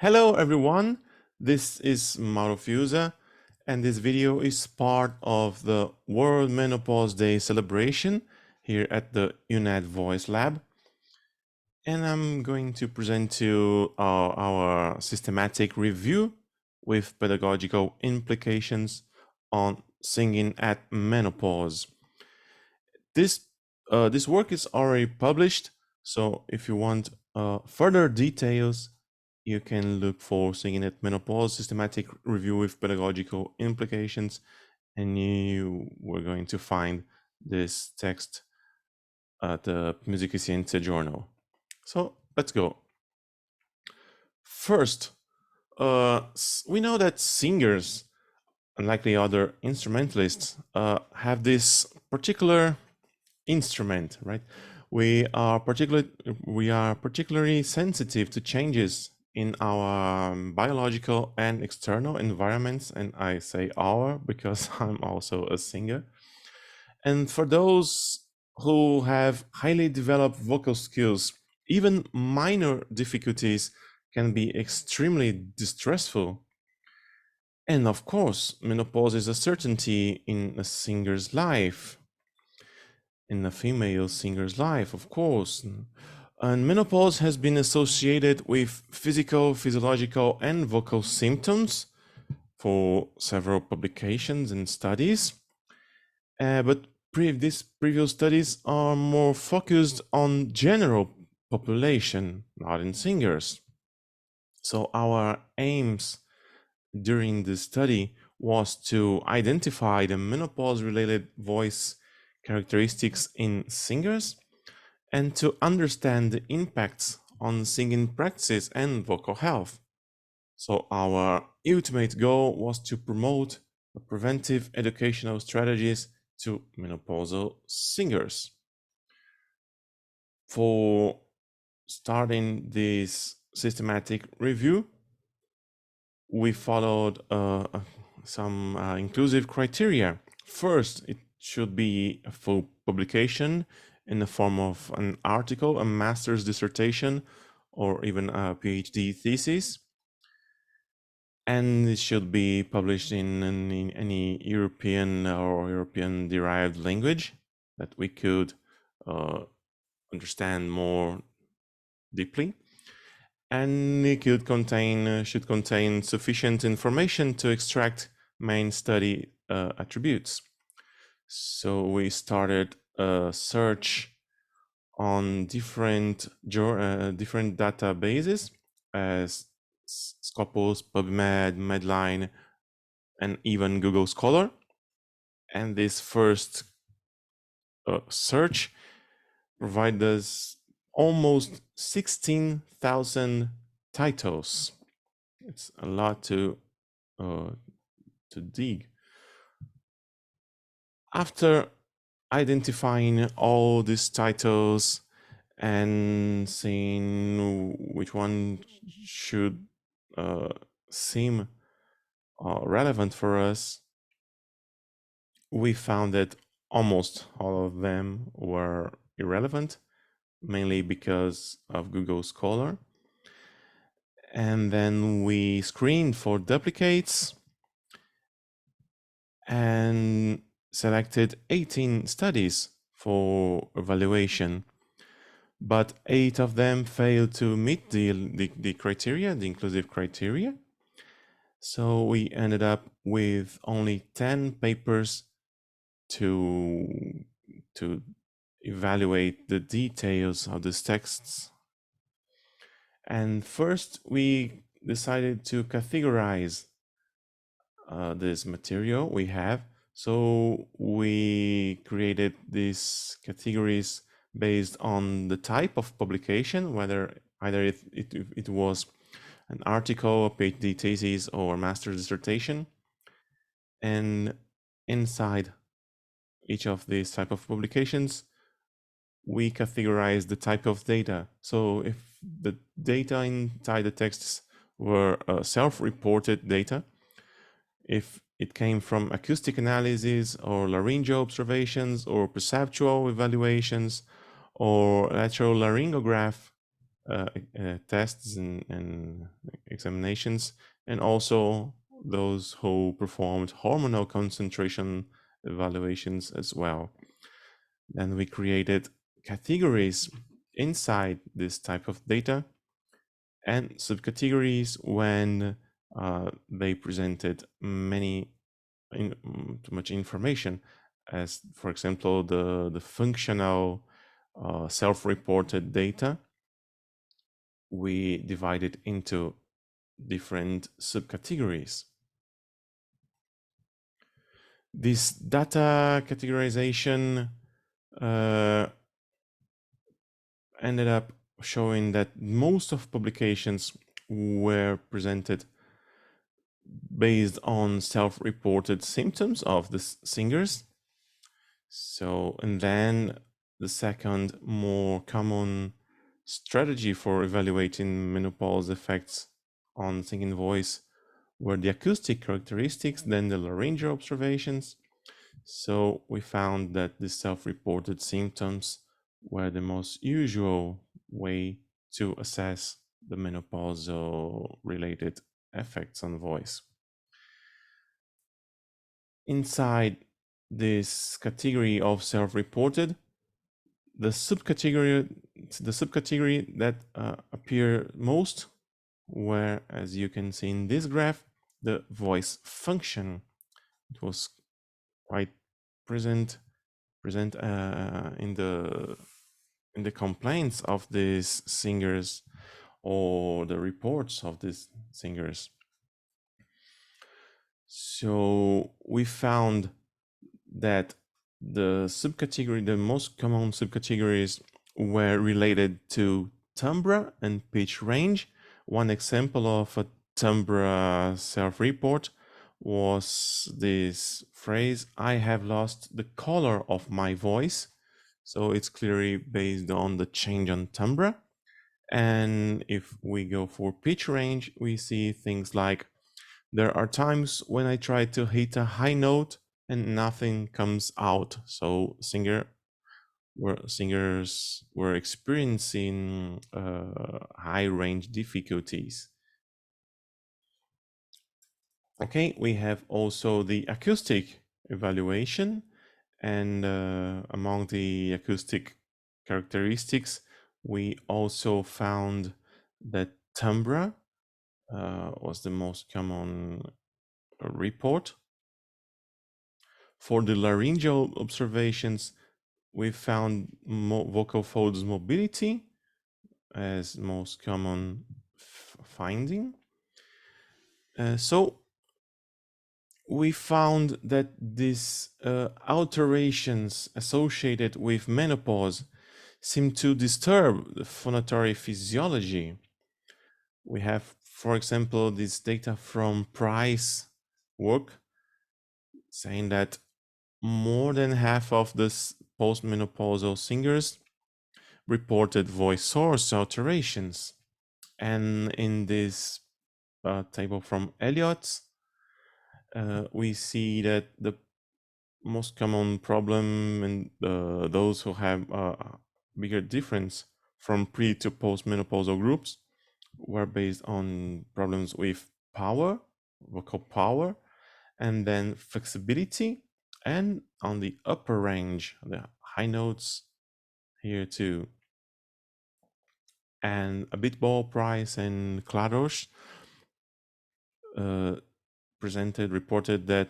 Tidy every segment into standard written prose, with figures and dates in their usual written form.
Hello everyone, this is Mauro Fiusa, and this video is part of the World Menopause Day celebration here at the UNAD Voice Lab. And I'm going to present to you our systematic review with pedagogical implications on singing at menopause. This work is already published, so if you want further details, you can look for Singing at Menopause, Systematic Review with Pedagogical Implications, and you were going to find this text at the Musica e Scienze journal. So let's go. First, we know that singers, unlike the other instrumentalists, have this particular instrument, right? We are particularly sensitive to changes in our biological and external environments, and I say our because I'm also a singer. And for those who have highly developed vocal skills, even minor difficulties can be extremely distressful. And of course, menopause is a certainty in a singer's life, in a female singer's life, of course. And menopause has been associated with physical, physiological, and vocal symptoms for several publications and studies. But these previous studies are more focused on general population, not in singers. So our aims during the study was to identify the menopause-related voice characteristics in singers and to understand the impacts on singing practices and vocal health. So our ultimate goal was to promote preventive educational strategies to menopausal singers. For starting this systematic review, we followed some inclusive criteria. First, it should be a full publication in the form of an article, a master's dissertation, or even a PhD thesis. And it should be published in any European or European derived language that we could understand more deeply. And it should contain sufficient information to extract main study attributes. So we started a search on different databases as Scopus, PubMed, Medline, and even Google Scholar. And this first search provided us almost 16,000 titles. It's a lot to dig. After identifying all these titles and seeing which one should seem relevant for us, we found that almost all of them were irrelevant, mainly because of Google Scholar. And then we screened for duplicates and selected 18 studies for evaluation, but 8 of them failed to meet the criteria, the inclusive criteria. So we ended up with only 10 papers to evaluate the details of these texts. And first, we decided to categorize this material we have. So we created these categories based on the type of publication, whether either it was an article, a PhD thesis, or a master's dissertation. And inside each of these type of publications, we categorize the type of data. So if the data inside the texts were self-reported data, if it came from acoustic analysis or laryngeal observations or perceptual evaluations or lateral laryngograph tests and examinations, and also those who performed hormonal concentration evaluations as well. Then we created categories inside this type of data and subcategories when they presented too much information, as for example the functional self-reported data. We divided into different subcategories. This data categorization ended up showing that most of publications were presented based on self-reported symptoms of the singers. So, and then the second more common strategy for evaluating menopause effects on singing voice were the acoustic characteristics, then the laryngeal observations. So we found that the self-reported symptoms were the most usual way to assess the menopausal related effects on voice. Inside this category of self-reported, the subcategory that appear most were, as you can see in this graph, the voice function. It was quite present in the complaints of these singers or the reports of these singers. So we found that the most common subcategories were related to timbre and pitch range. One example of a timbre self-report was this phrase, "I have lost the color of my voice." So it's clearly based on the change on timbre. And if we go for pitch range, we see things like, "There are times when I try to hit a high note and nothing comes out." So singers were experiencing high range difficulties. Okay, we have also the acoustic evaluation, and among the acoustic characteristics, we also found that timbre was the most common report. For the laryngeal observations, we found vocal folds mobility as most common finding. So we found that these alterations associated with menopause seem to disturb the phonatory physiology. We have, for example, this data from Price work saying that more than half of the postmenopausal singers reported voice source alterations. And in this table from Elliott, we see that the most common problem and those who have a bigger difference from pre to postmenopausal groups were based on problems with power, vocal power, and then flexibility, and on the upper range, the high notes here too. And Abitbol, Price, and Kladosh reported that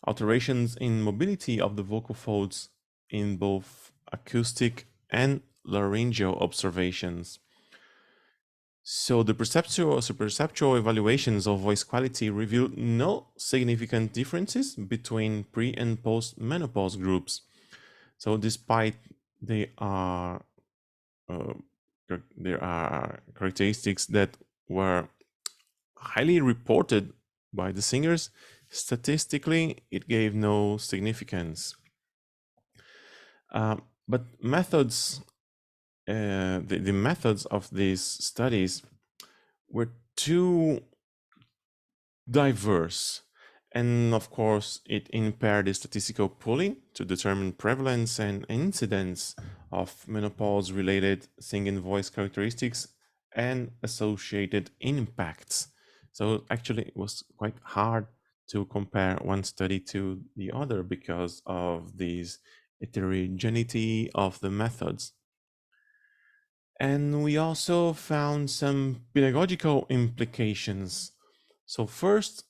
alterations in mobility of the vocal folds in both acoustic and laryngeal observations. So the perceptual evaluations of voice quality revealed no significant differences between pre and post menopause groups. So despite there are characteristics that were highly reported by the singers, statistically it gave no significance. But methods, the methods of these studies were too diverse, and of course it impaired the statistical pooling to determine prevalence and incidence of menopause related singing voice characteristics and associated impacts. So actually, it was quite hard to compare one study to the other because of these heterogeneity of the methods. And we also found some pedagogical implications. So first,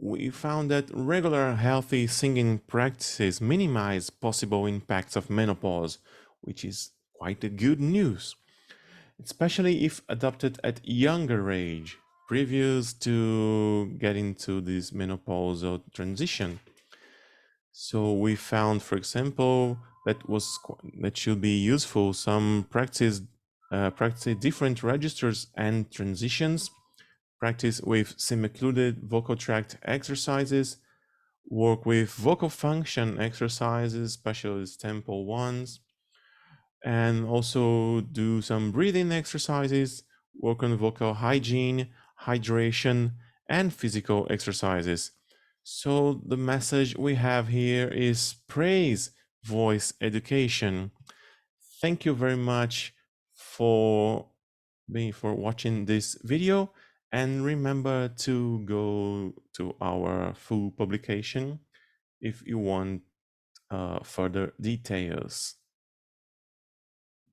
we found that regular healthy singing practices minimize possible impacts of menopause, which is quite a good news, especially if adopted at younger age, previous to getting to this menopausal transition. So we found, for example, that should be useful. Some practice different registers and transitions. Practice with semi-occluded vocal tract exercises. Work with vocal function exercises, especially tempo ones, and also do some breathing exercises. Work on vocal hygiene, hydration, and physical exercises. So the message we have here is praise voice education. Thank you very much for for watching this video, and remember to go to our full publication if you want further details.